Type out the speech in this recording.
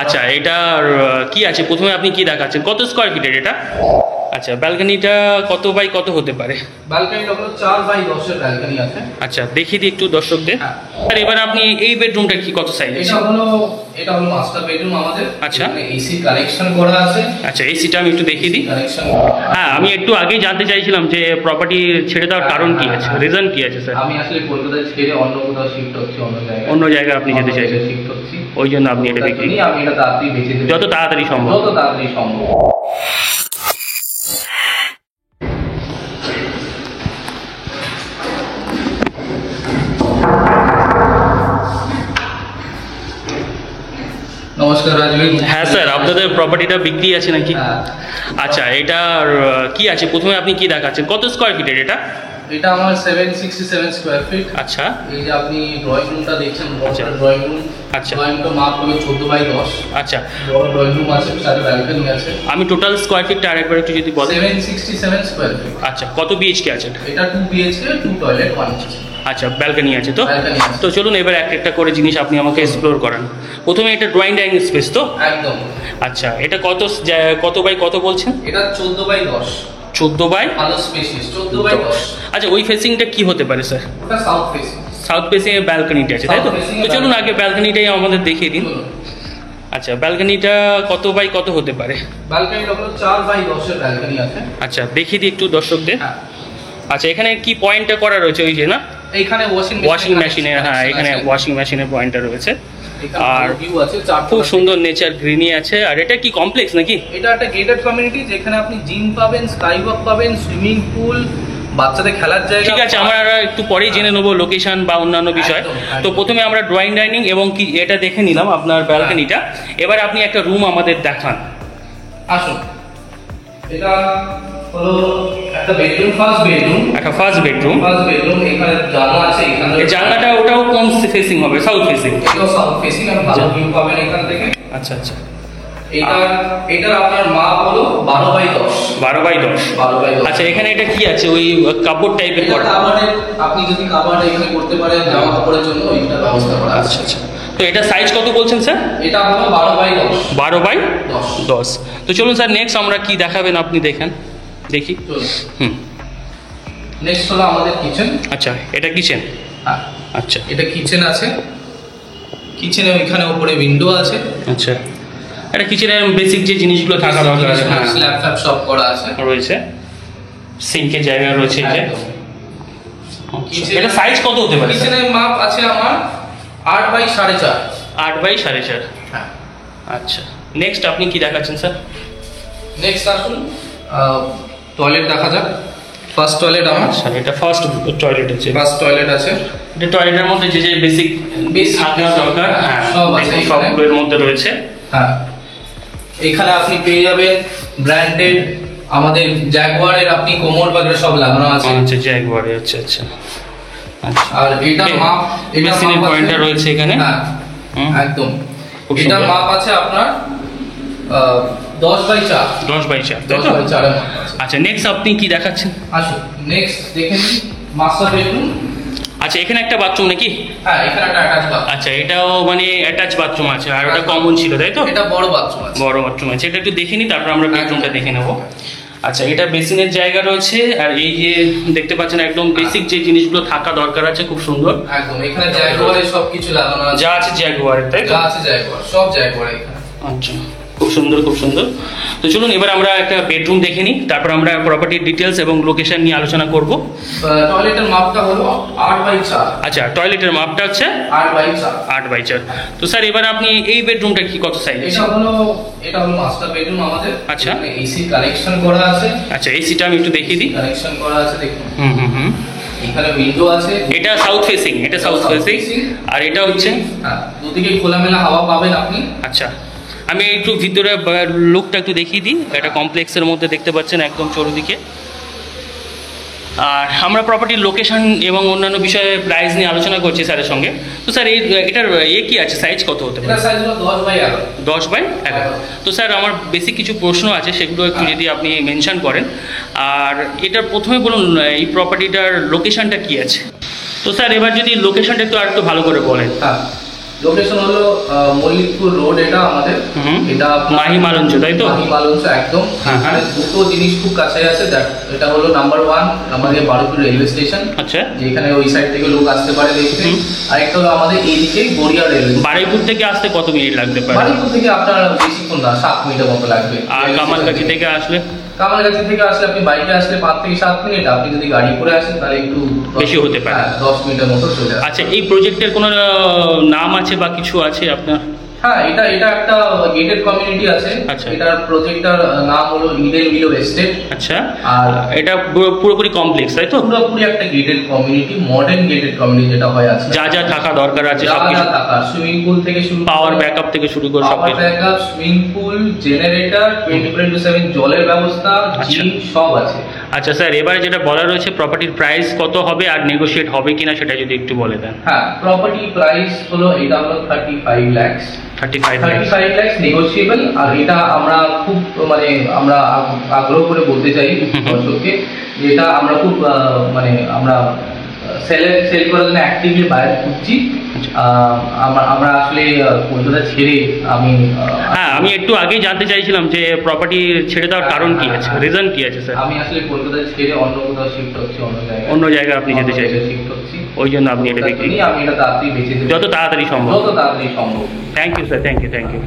আচ্ছা এটার কি আছে, প্রথমে আপনি কি দেখাচ্ছেন, কত স্কোয়ার ফিটের এটা? আচ্ছা ব্যালকনিটা কত বাই কত হতে পারে? ব্যালকনিটা হলো 4 বাই 10 এর ব্যালকনি আছে। আচ্ছা দেখিয়ে দিই একটু দর্শকদের। আর এবার আপনি এই বেডরুমটা কি কত সাইজ আছে? এটা হলো মাস্টার বেডরুম আমাদের। আচ্ছা এসি কানেকশন করা আছে। আচ্ছা এসিটা আমি একটু দেখিয়ে দিই। কানেকশন। হ্যাঁ আমি একটু আগেই জানতে চাইছিলাম যে প্রপার্টি ছেড়ে দেওয়ার কারণ কি আছে, রিজন কি আছে স্যার? আমি আসলে কলকাতা ছেড়ে অন্য কোথাও শিফট হচ্ছি, অন্য জায়গায় আপনি যেতে চাইছেন, শিফট হচ্ছি, ওই জন্য আপনি এটা বিক্রি, আমি এটা তাড়াতাড়ি বেচে দেব, যত তাড়াতাড়ি সম্ভব। যত তাড়াতাড়ি সম্ভব। নমস্কার রাজবীর। হ্যাঁ স্যার, আপনাদের প্রপার্টিটা বিক্রি আছে নাকি? হ্যাঁ। আচ্ছা এটার কি আছে, প্রথমে আপনি কি দেখাচ্ছেন, কত স্কোয়ার ফিটের এটা? এটা আমার 767 স্কয়ার ফিট। আচ্ছা এই যে আপনি ড্রয়িং রুমটা দেখছেন, আচ্ছা। বড় ড্রয়িং রুম। আচ্ছা ড্রয়িংটা মাপ হলো 14 বাই 10। আচ্ছা বড় ড্রয়িং রুম আছে, সাথে ব্যালকনি আছে। আমি টোটাল স্কোয়ার ফিটটা আরেকবার একটু যদি বলেন। 767 স্কয়ার ফিট। আচ্ছা কত বিএইচকে আছে? এটা 2 বিএইচকে, 2 টয়লেট, 1 কিচেন। আচ্ছা ব্যালকনি আছে তো? ব্যালকনি আছে। তো চলুন এবার একটা একটা করে জিনিস আপনি আমাকে এক্সপ্লোর করান। প্রথমে এটা ড্রয়িং ডাইনিং স্পেস তো? একদম। আচ্ছা এটা কত বাই কত বলছেন? এটা 14 বাই 10। 14 বাই ভালো স্পেসিয়াস, 14 বাই 10। আচ্ছা ওই ফেসিংটা কি হতে পারে স্যার? এটা সাউথ ফেসিং। সাউথ ফেসিং এর ব্যালকনিটা আছে তাই তো? South facing তো চলুন আগে ব্যালকনিটাই আমাদের দেখিয়ে দিন। আচ্ছা ব্যালকনিটা কত বাই কত হতে পারে? ব্যালকনিটা হলো 4 বাই 10 এর ব্যালকনি আছে। আচ্ছা দেখিয়ে দিই একটু দর্শকদের। হ্যাঁ। আচ্ছা এখানে কি পয়েন্টটা করা রয়েছে, ওই যে না এইখানে ওয়াশিং মেশিনের, হ্যাঁ এখানে ওয়াশিং মেশিনের পয়েন্টটা রয়েছে। আর ভিউ আছে, চার খুব সুন্দর নেচার গ্রিনি আছে। আর এটা কি কমপ্লেক্স নাকি? এটা একটা গেটেড কমিউনিটি, যেখানে আপনি জিম পাবেন, স্কাই ওয়াক পাবেন, সুইমিং পুল, বাচ্চাদের খেলার জায়গা। ঠিক আছে, আমরা একটু পরেই জেনে নেবো লোকেশন বা অন্যান্য বিষয়। তো প্রথমে আমরা ড্রয়িং ডাইনিং এবং কি এটা দেখে নিলাম আপনার ব্যালকনিটা। এবার আপনি একটা রুম আমাদের দেখান। আসুন, এটা হলো একটা বেডরুম, ফার্স্ট বেডরুম। একটা ফার্স্ট বেডরুম। এখানে জানলা আছে, এখানে জানলাটা ওটাও কোন ফেসিং হবে? South facing. এটাও সাউথ ফেসিং, আপনি ভালো ভিউ পাবেন এখান থেকে। আচ্ছা আচ্ছা। এটার আপনার মাপ হলো 12 বাই 10। 12 বাই 10। আচ্ছা এখানে এটা কি আছে, ওই কাপড় টাইপের করা? আপনি যদি কাপড় এখানে করতে পারেন জামা কাপড়ের জন্য, ওইটা ব্যবস্থা করা আছে। আচ্ছা আচ্ছা। তো এটা সাইজ কত বলছেন স্যার? এটা হলো 12 বাই 10। 12 বাই 10। তো চলুন স্যার নেক্সট আমরা কি দেখাবেন আপনি দেখেন, দেখি। নেক্সট হলো আমাদের কিচেন। আচ্ছা এটা কিচেন। হ্যাঁ আচ্ছা এটা কিচেন আছে। কিচেনে ওইখানে উপরে উইন্ডো আছে। আচ্ছা এটা কিচেনের বেসিক যে জিনিসগুলো থাকা দরকার আছে, হ্যাঁ স্ল্যাব ফ্ল্যাব সব করা আছে, রয়েছে। সিঙ্কের জায়গা রয়েছে যে। এটা সাইজ কত হতে পারে? কিচেনের মাপ আছে আমার 8 বাই 4.5। 8 বাই 4.5। হ্যাঁ। আচ্ছা নেক্সট আপনি কি দেখাচ্ছেন স্যার? নেক্সট আসুন, টয়লেট দেখা যাক। ফার্স্ট টয়লেট আমার। আচ্ছা এটা ফার্স্ট টয়লেট আছে। ফার্স্ট টয়লেট আছে। এটা টয়লেটের মধ্যে যে যে বেসিক থাকা দরকার, হ্যাঁ সব আছে, সবগুলোর মধ্যে রয়েছে। হ্যাঁ এখানে আপনি পেয়ে যাবেন ব্র্যান্ডেড আমাদের জ্যাগুয়ারের, আপনি কোমর বাগের সব লাগানো আছে। আচ্ছা জ্যাগুয়ারে। আচ্ছা আচ্ছা। আর এটার মাপ, এটা মেশিনের পয়েন্টটা রয়েছে এখানে। হ্যাঁ একদম। এটার মাপ আছে আপনার 10 বাই 4। 10 বাই 4। 10 বাই 4 এর মাপ আছে। আচ্ছা নেক্সট আপনি কি দেখাচ্ছেন? আসুন নেক্সট দেখে নিন, মাস্টার বেডরুম। আচ্ছা এখানে একটা বাথরুম নাকি? হ্যাঁ এখানে একটা অ্যাটাচ বাথরুম। আচ্ছা এটাও মানে অ্যাটাচ বাথরুম আছে, আর ওটা কমন ছিল তাই তো? এটা বড় বাথরুম আছে। বড় বাথরুম আছে, এটা একটু দেখে নিই, তারপর আমরা বেডরুমটা দেখে নেব। আচ্ছা এটা বেসিনের জায়গা রয়েছে, আর এই যে দেখতে পাচ্ছেন একদম বেসিক যে জিনিসগুলো থাকা দরকার আছে, খুব সুন্দর। একদম এখানে জ্যাগুয়ারের সবকিছু লাগানো আছে, যা আছে জ্যাগুয়ারের তাই তো? যা আছে জ্যাগুয়ার, সব জ্যাগুয়ার এখানে। আচ্ছা খুব সুন্দর খুব সুন্দর। তো চলুন এবার আমরা একটা বেডরুম দেখে নিই, তারপর আমরা প্রপার্টির ডিটেলস এবং লোকেশন নিয়ে আলোচনা করব। টয়লেটের মাপটা হলো 8 বাই 4। আচ্ছা টয়লেটের মাপটা হচ্ছে 8 বাই 4। 8 বাই 4। তো স্যার এবার আপনি এই বেডরুমটা কি কত সাইজ আছে? এটা হলো মাস্টার বেডরুম আমাদের। আচ্ছা এসি কানেকশন করা আছে। আচ্ছা এসিটা আমি একটু দেখিয়ে দিই। কানেকশন করা আছে দেখুন। হুম। এখানে উইন্ডো আছে। এটা সাউথ ফেসিং, এটা সাউথ ফেসিং। আর এটা হচ্ছে, হ্যাঁ দুদিকে খোলামেলা হাওয়া পাবেন আপনি। আচ্ছা আমি একটু ভিতরে লুকটা একটু দেখিয়ে দিই। এটা কমপ্লেক্সের মধ্যে দেখতে পাচ্ছেন একদম চতুর্দিকে। আর আমরা প্রপার্টির লোকেশন এবং অন্যান্য বিষয়ে প্রাইস নিয়ে আলোচনা করছি স্যারের সঙ্গে। তো স্যার এটার কি আছে, সাইজ কত হতে পারে? এটা সাইজ হলো 10 বাই 11। 10 বাই 11। তো স্যার আমার বেসিক কিছু প্রশ্ন আছে, সেগুলো একটু যদি আপনি মেনশন করেন। আর এটার প্রথমে বলুন এই প্রপার্টিটার লোকেশনটা কি আছে? তো স্যার এবার যদি লোকেশনটা একটু আর একটু ভালো করে বলেন। হ্যাঁ লোকেশন হলো মল্লিকপুর রোড, এটা আমাদের হুম। এটা মাহি মালঞ্চ, তাই তো? মাহি মালঞ্চ একদম। হ্যাঁ, হ্যাঁ। এখানে দুটো জিনিস খুব কাছে আছে, এটা হলো নাম্বার 1 আমাদের বারুইপুর রেলওয়ে স্টেশন, আচ্ছা, যেখানে ওই সাইড থেকে লোক আসতে পারে দেখতে। হুম। আর একটা হলো আমাদের এইদিকে গড়িয়া রেলওয়ে। বারুইপুর থেকে আসতে কত মিনিট লাগতে পারে? বারুইপুর থেকে আপনার বেশিক্ষণ না, 7 মিনিটের মতো লাগবে। আর কামালগাছি থেকে আসলে? কামালগাছি থেকে আসলে আপনি বাইকে আসলে 5 থেকে 7 মিনিট, আপনি যদি গাড়ি করে আসেন তাহলে একটু বেশি হতে পারে। 10 মিনিটের মতো চলে আসে। আচ্ছা, এই প্রজেক্টের কোনো নাম আছে বা কিছু আছে আপনার? হ্যাঁ, এটা একটা গেটেড কমিউনিটি আছে। আচ্ছা। এটার প্রজেক্টটার নাম হলো ইডেন ভিলো এস্টেট। আচ্ছা, আর এটা পুরোপুরি কমপ্লেক্স, তাই তো? পুরোপুরি একটা gated community, modern gated community যেটা হয় আছে। যা যা থাকা দরকার আছে যা সবকিছু, যা থাকা, সুইমিং পুল থেকে শুরু করে পাওয়ার ব্যাকআপ থেকে শুরু করে পাওয়ার সবকিছু। ব্যাকআপ, সুইমিং পুল, জেনারেটর, 24/7 জলের ব্যবস্থা, আচ্ছা। জিম সব আছে। আচ্ছা স্যার, এবারে যেটা বলা রয়েছে প্রপার্টির প্রাইস কত হবে আর নেগোশিয়েট হবে কিনা সেটা যদি একটু বলে দেন। হ্যাঁ, প্রপার্টি প্রাইস হলো এটা হলো 35 lakhs। 35 লাখ। 35 lakhs negotiable. আর এটা আমরা খুব মানে আমরা আগ্রহ করে বলতে চাই দর্শককে, যেটা আমরা খুব মানে আমরা সেল করার জন্য অ্যাক্টিভলি বাইরে খুঁজছি। আমরা আসলে কলকাতা ছেড়ে হ্যাঁ, আমি একটু আগেই জানতে চাইছিলাম যে প্রপার্টি ছেড়ে দেওয়ার কারণ কি আছে, রিজন কি আছে স্যার? আমি আসলে কলকাতা ছেড়ে অন্য কোথাও শিফট হচ্ছি, অন্য জায়গায় আপনি যেতে চাইছেন, শিফট হচ্ছি। ওই জন্য আপনি এটা তার বিক্রি, জন্যই আমি এটা তাড়াতাড়ি বেঁচে দেবো, যত তাড়াতাড়ি সম্ভব। যত তাড়াতাড়ি সম্ভব। Thank you sir, thank you.